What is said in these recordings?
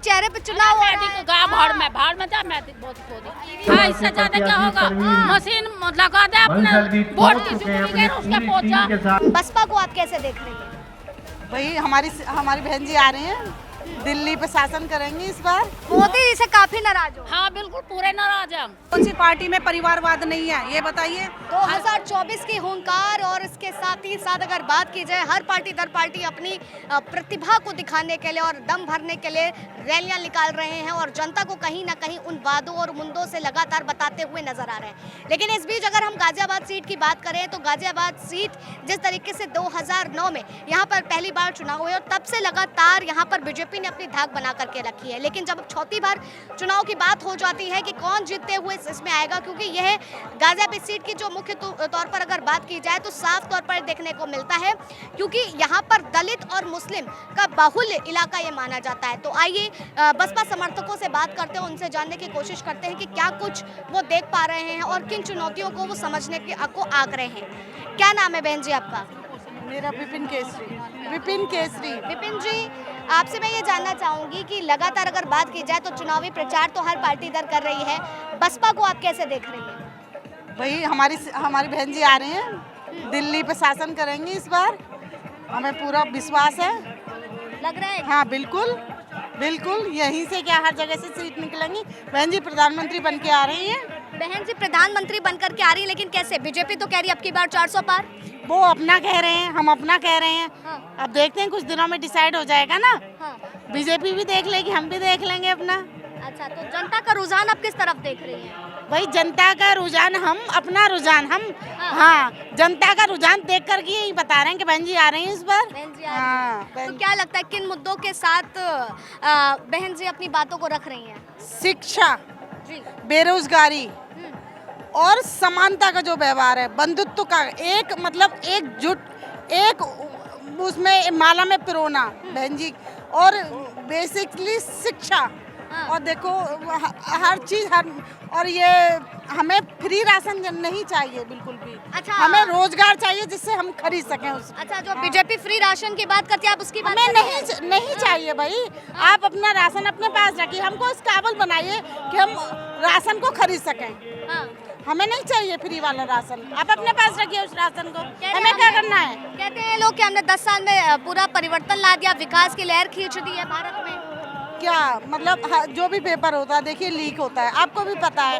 चेहरे पे चुनाव हो रहा है। गाँव भाड़ में जा मैं बहुत खोदी। हाँ, इससे ज्यादा क्या होगा? मशीन लगा दे अपने वोट की चुनी उसके पहुंचा। बसपा को आप कैसे देख रही हैं? भाई हमारी बहन जी आ रही हैं, दिल्ली पे शासन करेंगी इस बार। मोदी जी से काफी नाराज हो। हाँ बिल्कुल पूरे नाराज हैं। कौन सी पार्टी में परिवारवाद नहीं है ये बताइए। 2024 की हुंकार और इसके साथ ही साथ अगर बात की जाए, हर पार्टी दर पार्टी अपनी प्रतिभा को दिखाने के लिए और दम भरने के लिए रैलियां निकाल रहे हैं और जनता को कहीं ना कहीं उन वादों और मुद्दों से लगातार बताते हुए नजर आ रहे हैं। लेकिन इस बीच अगर हम गाजियाबाद सीट की बात करें तो गाजियाबाद सीट जिस तरीके से 2009 में यहाँ पर पहली बार चुनाव हुए और तब से लगातार यहाँ पर बीजेपी ने अपनी धाक बना करके रखी है। लेकिन जब चौथी बार चुनाव की बात हो जाती है कि कौन जीतते हुए इसमें आएगा, क्योंकि यह गाजियाबाद सीट की जो मुख्य तौर पर अगर बात की जाए तो साफ तौर पर देखने को मिलता है, क्योंकि यहाँ पर दलित और मुस्लिम का बाहुल्य इलाका ये माना जाता है। तो आइए बसपा समर्थकों से बात करते हैं, उनसे जानने की कोशिश करते हैं कि क्या कुछ वो देख पा रहे हैं और किन चुनौतियों को वो समझने को आग रहे हैं। क्या नाम है बहन जी आपका? मेरा विपिन केसरी। विपिन जी, आपसे मैं ये जानना चाहूंगी कि लगातार अगर बात की जाए तो चुनावी प्रचार तो हर पार्टी दर कर रही है, बसपा को आप कैसे देख रही हैं? भाई हमारी बहन जी आ रही हैं, दिल्ली पे शासन करेंगी इस बार, हमें पूरा विश्वास है। लग रहा है? हाँ बिल्कुल यहीं से क्या हर जगह से सीट निकलेंगी। बहन जी प्रधानमंत्री बन के आ रही हैं। बहन जी प्रधानमंत्री बनकर के आ रही है, लेकिन कैसे? बीजेपी तो कह रही है अब की बार 400 पार। वो अपना कह रहे हैं, हम अपना कह रहे हैं। हाँ। अब देखते हैं, कुछ दिनों में डिसाइड हो जाएगा ना। हाँ। बीजेपी भी देख लेगी, हम भी देख लेंगे अपना। अच्छा, तो जनता का रुझान अब किस तरफ देख रही है? भाई जनता का रुझान, हम अपना रुझान हाँ जनता का रुझान देख कर के यही बता रहे हैं कि बहन जी आ रही हैं इस बार। बहन जी आ रही हैं। तो क्या लगता है किन मुद्दों के साथ बहन जी अपनी बातों को रख रही हैं? शिक्षा, जी। बेरोजगारी और समानता का जो व्यवहार है, बंधुत्व का एक उसमें माला में पिरोना बहन जी, और बेसिकली शिक्षा। हाँ। और देखो हर चीज और ये हमें फ्री राशन नहीं चाहिए बिल्कुल भी। अच्छा। हमें रोजगार चाहिए जिससे हम खरीद सकें उस। अच्छा, जो बीजेपी फ्री राशन की बात करती है आप उसकी बात हमें कर रही हैं? नहीं चाहिए भाई। आप अपना राशन अपने पास रखिए, हमको इस काबिल बनाइए कि हम राशन को खरीद सकें। हाँ। हमें नहीं चाहिए फ्री वाला राशन, आप अपने पास रखिए उस राशन को। हमें क्या करना है? कहते हैं लोग कि हमने 10 साल में पूरा परिवर्तन ला दिया, विकास की लहर खींच दी है भारत में। क्या मतलब जो भी पेपर होता है देखिए लीक होता है, आपको भी पता है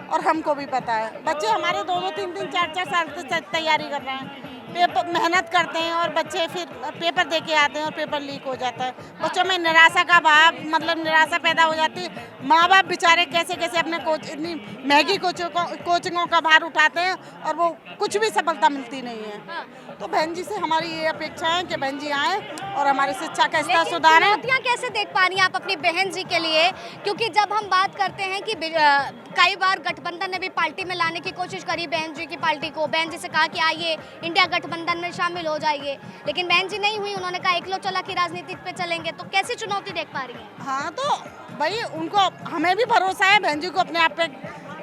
और हमको भी पता है। बच्चे हमारे 2-2, 3-3, 4-4 साल से तैयारी कर रहे हैं, पेपर मेहनत करते हैं और बच्चे फिर पेपर दे के आते हैं और पेपर लीक हो जाता है। बच्चों में निराशा का भाव, निराशा पैदा हो जाती है। माँ बाप बेचारे कैसे अपने इतनी महंगी कोचिंगों का भार उठाते हैं और वो कुछ भी सफलता मिलती नहीं है। तो बहन जी से हमारी ये अपेक्षा है कि बहन जी आए और हमारी शिक्षा का स्तर सुधारें। चुनौतियां कैसे देख पा रही हैं आप अपनी बहन जी के लिए? क्योंकि जब हम बात करते हैं कि कई बार गठबंधन ने भी पार्टी में लाने की कोशिश करी बहन जी की पार्टी को, बहन जी से कहा कि आइए इंडिया गठबंधन में शामिल हो जाइए, लेकिन बहन जी नहीं हुई। उन्होंने कहा एकलो चला की राजनीति पे चलेंगे। तो कैसी चुनौती देख पा रही हैं? हाँ तो भाई उनको, हमें भी भरोसा है, बहन जी को अपने आप पे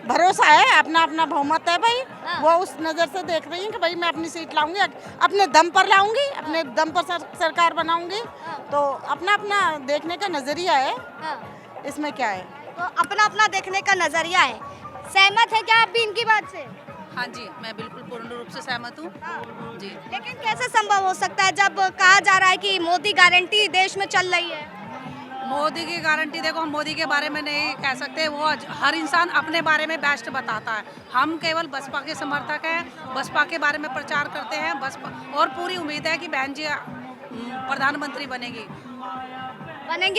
भरोसा है, अपना बहुमत है भाई। हाँ। वो उस नज़र से देख रही हैं कि भाई मैं अपनी सीट लाऊंगी, अपने दम पर लाऊंगी, अपने दम पर सरकार बनाऊंगी। तो अपना देखने का नजरिया है। हाँ। इसमें क्या है? तो अपना देखने का नजरिया है। सहमत है क्या आप भी इनकी बात से? हाँ जी, मैं बिल्कुल पूर्ण रूप से सहमत हूँ जी। लेकिन कैसे संभव हो सकता है जब कहा जा रहा है कि मोदी गारंटी देश में चल रही है? मोदी की गारंटी, देखो हम मोदी के बारे में नहीं कह सकते, वो हर इंसान अपने बारे में बेस्ट बताता है। हम केवल बसपा के समर्थक हैं, बसपा के बारे में प्रचार करते हैं बसपा, और पूरी उम्मीद है कि बहन जी प्रधानमंत्री बनेंगी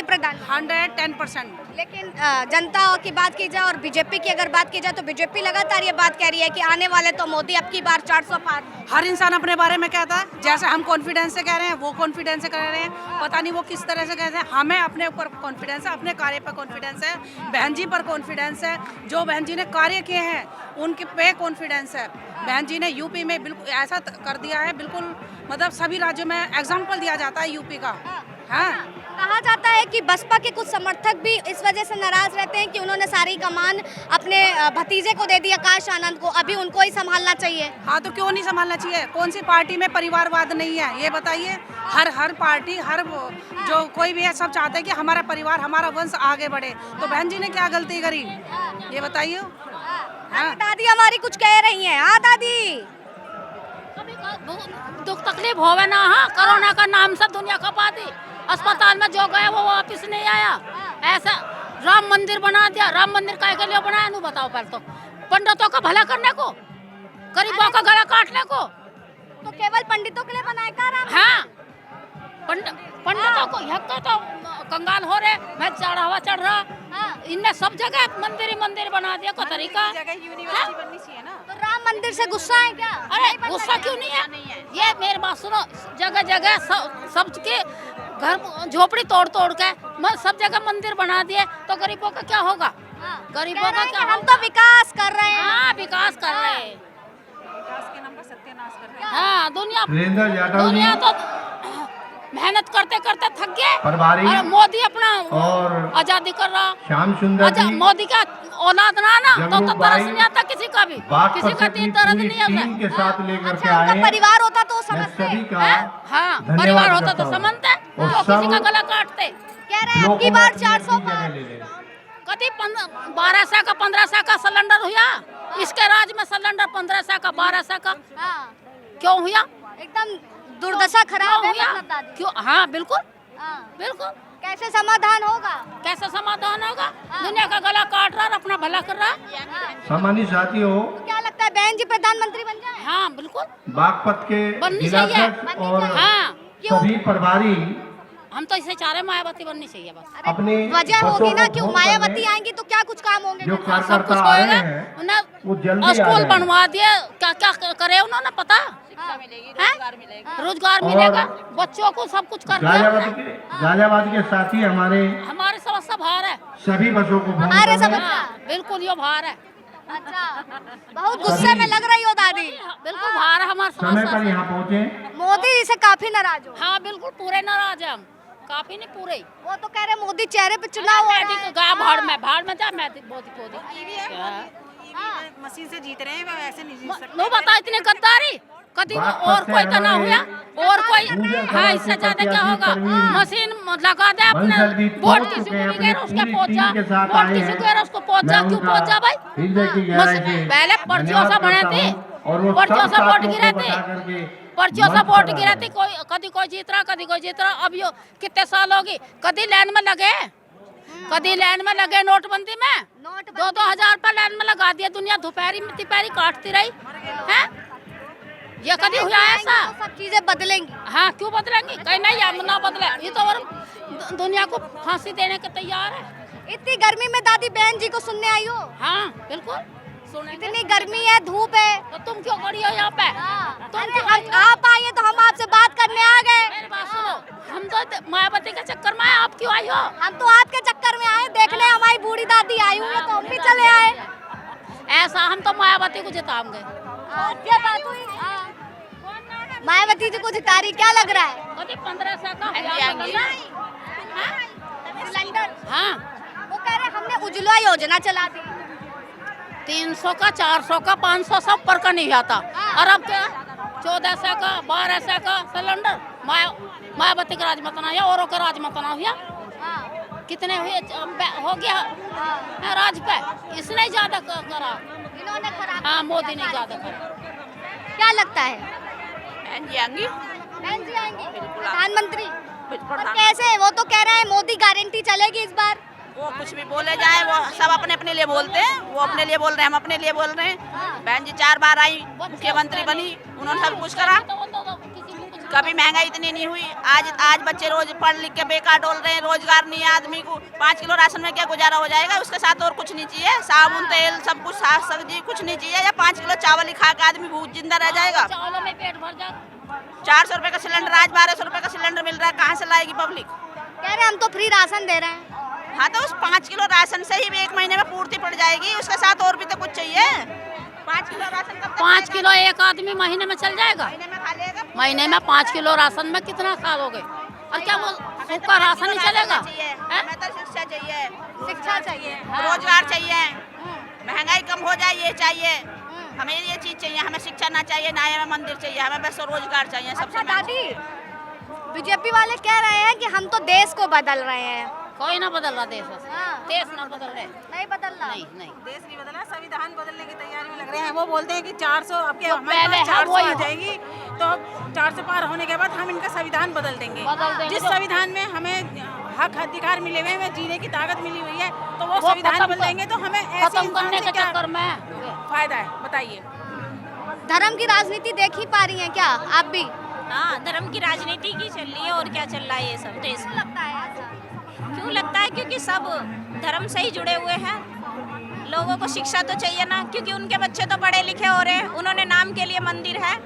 प्रधान 110%। लेकिन जनता की बात की जाए और बीजेपी की अगर बात की जाए तो बीजेपी लगातार ये बात कह रही है कि आने वाले तो मोदी अब की बार 400 पार। हर इंसान अपने बारे में कहता है, जैसे हम कॉन्फिडेंस से कह रहे हैं वो कॉन्फिडेंस से कह रहे हैं, पता नहीं वो किस तरह से कहते हैं। हमें अपने ऊपर कॉन्फिडेंस है, अपने कार्य पर कॉन्फिडेंस है, बहन जी पर कॉन्फिडेंस है, जो बहन जी ने कार्य किए हैं उनके पे कॉन्फिडेंस है। बहन जी ने यूपी में बिल्कुल ऐसा कर दिया है, बिल्कुल मतलब सभी राज्यों में एग्जाम्पल दिया जाता है यूपी का। हाँ कहा जाता है कि बसपा के कुछ समर्थक भी इस वजह से नाराज रहते हैं कि उन्होंने सारी कमान अपने भतीजे को दे दी आकाश आनंद को, अभी उनको ही संभालना चाहिए। हाँ, तो क्यों नहीं संभालना चाहिए? कौन सी पार्टी में परिवारवाद नहीं है ये बताइए? हर पार्टी जो कोई भी है सब चाहते हैं कि हमारा परिवार हमारा वंश आगे बढ़े। तो बहन जी ने क्या गलती करी ये बताइए? हाँ। दादी हमारी कुछ कह रही हैं। हाँ दादी, दुख तकलीफ होवे ना। हाँ, कोरोना का नाम से दुनिया खपा दी। अस्पताल में जो गया वो वापस नहीं आया। ऐसा राम मंदिर बना दिया। राम मंदिर काहे के लिए बनाया नू बताओ? पहले तो पंडितों का भला करने को, गरीबों का गला काटने को। तो केवल पंडितों के लिए बनाया का राम? हाँ, पंडितों को यह तो कंगाल हो रहे। मैं चढ़ावा चढ़ रहा। इनने सब जगह मंदिर बना दिया। को तरीका यूनिवर्सिटी बननी चाहिए ना। तो राम मंदिर से गुस्सा है क्या? अरे गुस्सा क्यों नहीं है? ये मेरी बात सुनो, जगह जगह सबके घर झोपड़ी तोड़ के सब जगह मंदिर बना दिए तो गरीबों का क्या होगा? गरीबों का क्या? हम तो विकास कर रहे हैं। हाँ, विकास कर रहे हैं। विकास के नाम पर सत्यानाश कर रहे हैं। हाँ, दुनिया तो मेहनत करते करते थक गए। और मोदी अपना आजादी कर रहा। श्याम सुंदर जी, मोदी का औलाद ना तो तरस नहीं आता किसी का भी। किसी का तीन तरस नहीं आता। के साथ लेकर के उनका आए। परिवार होता तो समझते। हाँ, परिवार होता तो समझते। तो किसी का गला काटते। कह रहे हैं अब की बार 400 पार। कभी 1200 का 1500 का सिलेंडर हुआ। इसके राज में सिलेंडर 1500 का 1200 का क्यों हुआ? एकदम दुर्दशा खराब है। क्यों? हाँ, बिल्कुल। कैसे समाधान होगा? कैसे समाधान होगा? दुनिया का गला काट रहा और अपना भला कर रहा। सम्मानित साथियों, तो क्या लगता है बहन जी प्रधानमंत्री बन जाए? हाँ, बिल्कुल बागपत के बननी जिलाध्यक्ष और हाँ, सभी प्रभारी हम तो इसे चाह रहे मायावती बननी चाहिए बस। अपने वजह बसों होगी ना को कि भोग मायावती करने आएंगी तो क्या कुछ काम होंगे? जो सब कार्यकर्ता कुछ आ रहे होएगा। हैं उन्हें वो जल्दी आ स्कूल रहे बनवा दिए। क्या क्या करे उन्होंने पता? रोजगार मिलेगा बच्चों को, सब कुछ कर गाजियाबाद के साथी हमारे समस्या भार है। सभी बसों को भोग हमारे करने समस्या। बिल्कुल ये भार है। अच्छा, बहुत गुस्से में लग रही हो दादी। बिल्कुल भार है हमारा समय पर समस्या। यहाँ पहुँचे। मोदी जी से काफी नाराज हो। हाँ, बिल्कुल पूरे नाराज है हम। काफी नहीं पूरे। वो तो कह रहे मोदी चेहरे पे चुनाव हो रहा है। गया भाड़ में जा। मैं बहुत मशीन से जीत रहे हैं, वैसे नहीं जीत सकते। नो बता इतने गद्दारी कभी और कोई का ना हुआ और कोई। हाँ, इससे ज्यादा क्या होगा? मशीन लगा दे अपने वोट किसी को भी गैर उसके पहुंच जा। वोट किसी को गैर उसको पहुंच जा। क्यों पहुंच जा भाई? पहले पर्चियों से बने थे, पर्चियों से वोट गिरे थे, पर्चियों से वोट गिरे थे। कभी कोई जीत रहा, कभी कोई जीत रहा। अब यो कितने साल होगी? कभी लाइन में लगे नोटबंदी में 2-2 हजार पर लाइन में लगा दिया। दुनिया दोपहरी में तिपहरी काटती रही है। ये कभी हुआ ऐसा? तो सब चीजें बदलेंगी। हाँ, क्यों बदलेंगी? कहीं नहीं हम ना बदले। ये तो और दुनिया को फांसी देने के तैयार है। इतनी गर्मी में दादी बहन जी को सुनने आई हो? हाँ, बिल्कुल सुनेंगे। इतनी गर्मी है, धूप है, तो तुम क्यों खड़ी हो यहाँ पे? आप आइए तो हम आपसे बात करने आ गए। मेरी बात सुनो, हम तो मायावती के चक्कर में आए। आप क्यों आई हो? हम तो आपके चक्कर में आए देखने। हमारी बूढ़ी दादी आई हुई है तो हम भी चले आए। ऐसा हम तो मायावती को जिताएंगे। क्या बात हुई? मायावती जी को जिता रही, क्या लग रहा है? कभी 1500 का सिलेंडर। हाँ, वो कह रहे हमने उज्ज्वला योजना चला दी। 300 का 400 का 500 सब पर का नहीं आता। और अब क्या 1400 का 1200 का सिलेंडर। मायावती का राज मत ना हुआ, औरों का राज मत ना हुआ। कितने हुए हो गया राज पे? इसने ज्यादा करा, इन्होंने खराब। हाँ, मोदी ने ज्यादा करा। क्या लगता है बहन जी आएंगी। बहन जी आएंगी प्रधानमंत्री? और कैसे? वो तो कह रहे हैं मोदी गारंटी चलेगी इस बार। वो कुछ भी बोले जाए, वो सब अपने अपने लिए बोलते हैं। वो अपने लिए बोल रहे हैं, हम अपने लिए बोल रहे हैं। बहन जी 4 बार आई, मुख्यमंत्री बनी, उन्होंने सब कुछ करा। कभी महंगाई इतनी नहीं हुई। आज बच्चे रोज पढ़ लिख के बेकार डोल रहे हैं। रोजगार नहीं है आदमी को। 5 किलो राशन में क्या गुजारा हो जाएगा? उसके साथ और कुछ नहीं चाहिए। साबुन तेल सब कुछ, साग सब्जी कुछ नहीं चाहिए। या 5 किलो चावल ही खा के आदमी भूख जिंदा रह जाएगा। चावलों में पेट भर जा। 400 रुपए का सिलेंडर, आज 1200 रुपए का सिलेंडर मिल रहा है। कहाँ से लाएगी पब्लिक? कह रहे हम तो फ्री राशन दे रहे हैं। हाँ, तो उस 5 किलो राशन से ही 1 महीने में पूर्ति पड़ जाएगी। उसके साथ और भी तो कुछ चाहिए। 5 किलो राशन कब तक 5 किलो एक आदमी महीने में चल जाएगा? महीने में खा लेगा? महीने में 5 किलो राशन में कितना साल हो गए? और क्या वो सूखा राशन नहीं चलेगा। हमें तो शिक्षा चाहिए, शिक्षा चाहिए। रोजगार चाहिए, महंगाई कम हो जाए ये चाहिए, हमें ये चीज चाहिए। हमें शिक्षा ना चाहिए, ना हमें मंदिर चाहिए, हमें बस रोजगार चाहिए। सबसे अच्छा दादी, बीजेपी वाले कह रहे हैं कि हम तो देश को बदल रहे हैं। कोई ना बदल रहा देश, हाँ। देश ना बदल रहे, नहीं बदल रहा। नहीं देश नहीं बदला, संविधान बदलने की तैयारी में लग रहे हैं। वो बोलते हैं कि 400 आपके तो हमारे पहले पास हम 400 वही आ हो। जाएगी, तो 400 पार होने के बाद हम इनका संविधान बदल देंगे। जिस तो- संविधान में हमें हक अधिकार मिले हुए हैं, जीने की ताकत मिली हुई है, तो वो वो संविधान खत्म बदल कर- देंगे। तो हमें ऐसे खत्म इंसान करने से के क्या चक्कर में फायदा है, बताइए। धर्म की राजनीति देख ही पा रही हैं क्या आप भी? हाँ, धर्म की राजनीति की चल रही है और क्या चल रहा है ये सब देश में। लगता है ऐसा? क्यों लगता है? क्योंकि सब धर्म से ही जुड़े हुए हैं। लोगों को शिक्षा तो चाहिए ना, क्योंकि उनके बच्चे तो पढ़े लिखे हो रहे हैं। उन्होंने नाम के लिए मंदिर है,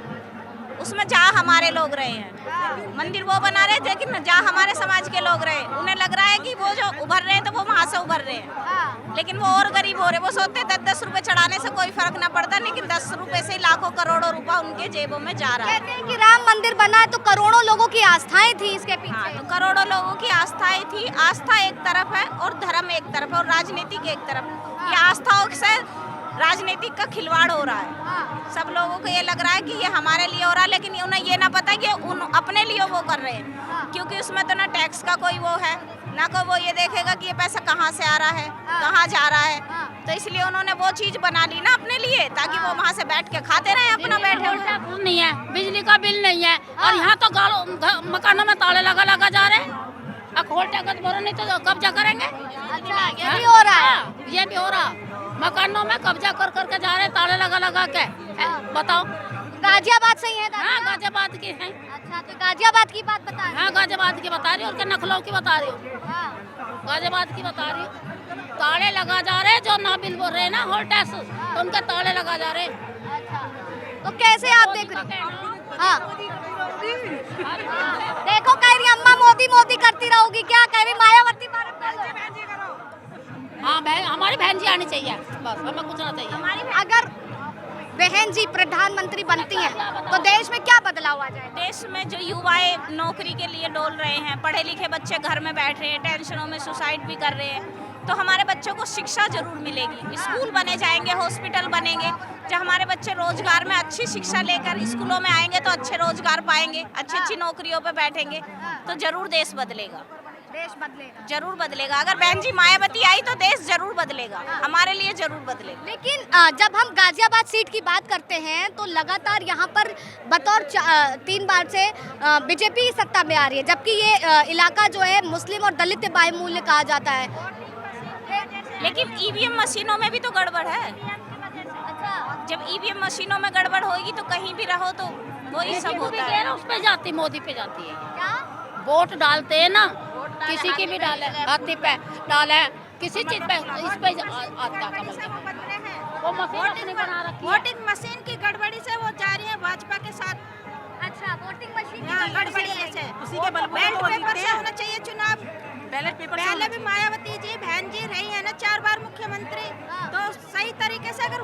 उसमें जहाँ हमारे लोग रहे हैं, मंदिर वो बना रहे थे, लेकिन जहाँ हमारे समाज के लोग रहे, उन्हें लग रहा है कि वो जो उभर रहे हैं तो वो वहाँ से उभर रहे हैं, लेकिन वो और गरीब हो रहे हैं। वो सोचते 10-10 रुपए चढ़ाने से कोई फर्क ना पड़ता, लेकिन 10 रुपए से लाखों करोड़ों रुपया उनके जेबों में जा रहा है। कहते हैं कि राम मंदिर बना है तो करोड़ों लोगों की आस्थाएं थी इसके हाँ, पीछे। तो करोड़ों लोगों की आस्थाएं थी। आस्था एक तरफ है और धर्म एक तरफ है और राजनीति की एक तरफ। ये आस्थाओं से राजनीतिक का खिलवाड़ हो रहा है। सब लोगों को ये लग रहा है कि ये हमारे लिए हो रहा है, लेकिन उन्हें ये ना पता कि उन अपने लिए वो कर रहे हैं, क्योंकि उसमें तो ना टैक्स का कोई वो है, ना कोई वो ये देखेगा कि ये पैसा कहाँ से आ रहा है, कहाँ जा रहा है। तो इसलिए उन्होंने वो चीज बना ली ना अपने लिए, ताकि वो वहाँ से बैठ के खाते रहे अपना बैठे हुए। बिल नहीं है, बिजली का बिल नहीं है, और यहाँ तो मकानों में ताले लगा जा रहे हैं। खोल टैक्स भरो नहीं तो कब्जा करेंगे। अच्छा, ये भी हो रहा है। हाँ, ये भी हो रहा, मकानों में कब्जा कर करके जा रहे हैं, ताले लगा के। बताओ, गाजियाबाद से ही है दादी? हाँ गाजियाबाद की है। अच्छा, तो गाजियाबाद की बात बता रही हाँ गाजियाबाद की बता रही हूँ, और क्या नखलऊ की बता रही हूँ, हाँ। गाजियाबाद की बता रही हूँ। ताले लगा जा रहे हैं, जो ना बिल बोल रहे हैं ना होल टैक्स, तो उनके ताले लगा जा रहे हैं। अच्छा, तो कैसे आप देख रहे हैं? हाँ, देखो कह रही अम्मा मोदी मोदी करती रहोगी, क्या कह रही मायावती भारत में? हाँ बहन, हमारी बहन जी आनी चाहिए, बस हमें कुछ ना चाहिए। अगर बहन जी प्रधानमंत्री बनती हैं तो देश में क्या बदलाव आ जाएगा? देश में जो युवाएं नौकरी के लिए डोल रहे हैं, पढ़े लिखे बच्चे घर में बैठ रहे हैं, टेंशनों में सुसाइड भी कर रहे हैं, तो हमारे बच्चों को शिक्षा जरूर मिलेगी। स्कूल बने जाएंगे, हॉस्पिटल बनेंगे, जब हमारे बच्चे रोजगार में अच्छी शिक्षा लेकर स्कूलों में आएंगे तो अच्छे रोजगार पाएंगे, अच्छी अच्छी नौकरियों पे बैठेंगे, तो जरूर देश बदलेगा, देश बदलेगा। जरूर बदलेगा। अगर बहन जी मायावती आई तो देश जरूर बदलेगा, हमारे लिए जरूर बदलेगा। लेकिन जब हम गाजियाबाद सीट की बात करते हैं तो लगातार यहाँ पर बतौर 3 बार से बीजेपी सत्ता में आ रही है, जबकि ये इलाका जो है मुस्लिम और दलित बाहुल्य कहा जाता है। लेकिन ईवीएम मशीनों में भी तो गड़बड़ है। जब ईवीएम मशीनों में गड़बड़ होगी तो कहीं भी रहो तो वही सब होता है। उस पे जाती, मोदी पे जाती है। क्या? वोट डालते हैं ना, किसी की भी डाले, हाथी पे डाले, किसी चीज पे, इस पे आता कमल। वो मशीन अपनी बना रखी है। वोटिंग मशीन की गड़बड़ी से वो जा रही है भाजपा के साथ। अच्छा, वोटिंग मशीन हाँ, गड़बड़ी से उसी के बलबूते बैलेट तो वो पेपर जीतते से हैं। होना चाहिए चुनाव। बैलेट पेपर से पहले भी मायावती जी बहन जी रही है ना 4 बार मुख्यमंत्री, तो सही तरीके से अगर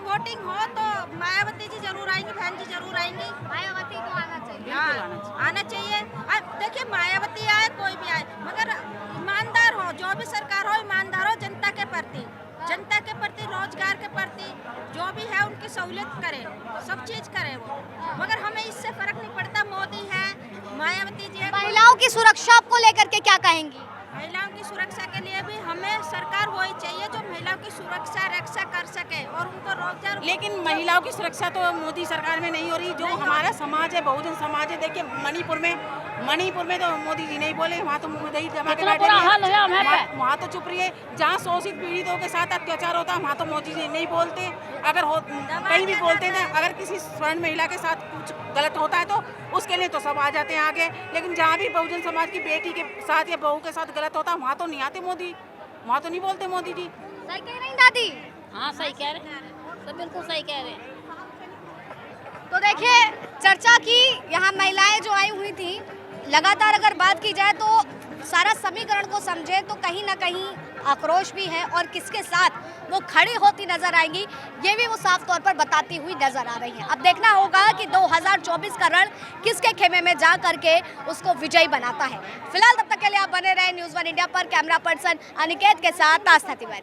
वोटिंग हो तो मायावती जी जरूर आएंगी, बहन जी जरूर आएंगी। मायावती को आना चाहिए। हाँ, आना चाहिए। अब देखिए मायावती आए कोई भी आए, मगर ईमानदार हो, जो भी सरकार हो ईमानदार हो, जनता के प्रति, रोजगार के प्रति जो भी है उनकी सहूलियत करे, सब चीज करे वो। मगर हमें इससे फर्क नहीं पड़ता, मोदी है, मायावती जी है। महिलाओं की सुरक्षा को लेकर के क्या कहेंगी? महिलाओं की सुरक्षा के लिए भी हमें सरकार वही चाहिए जो महिलाओं की सुरक्षा रक्षा कर सके और उनको रोजगार। लेकिन महिलाओं की सुरक्षा तो मोदी सरकार में नहीं हो रही। जो हमारा समाज है, बहुजन समाज है, देखिए मणिपुर में तो मोदी जी नहीं बोले, वहाँ तो मुंह दही जमा के बैठे हैं, वहाँ तो चुप रही है। जहाँ शोषित पीड़ितों के साथ अत्याचार होता है वहाँ तो मोदी जी नहीं बोलते। अगर कहीं भी बोलते हैं, अगर किसी स्वर्ण महिला के साथ कुछ गलत होता है तो उसके लिए तो सब आ जाते हैं आगे, लेकिन जहाँ भी बहुजन समाज की बेटी के साथ या बहू के साथ गलत होता है वहाँ तो नहीं आते मोदी, वहाँ तो नहीं बोलते मोदी जी। सही कह रही दादी? हाँ सही कह रहे हैं, सब बिल्कुल सही कह रहे हैं। तो देखिए चर्चा की यहाँ महिलाएं जो आई हुई थी, लगातार अगर बात की जाए तो सारा समीकरण को समझे तो कहीं ना कहीं आक्रोश भी है और किसके साथ वो खड़ी होती नजर आएंगी, ये भी वो साफ तौर पर बताती हुई नजर आ रही हैं। अब देखना होगा कि 2024 का रण किसके खेमे में जा करके उसको विजयी बनाता है। फिलहाल तब तक के लिए आप बने रहे न्यूज़ 1 इंडिया पर। कैमरा पर्सन अनिकेत के साथ आस्था तिवारी।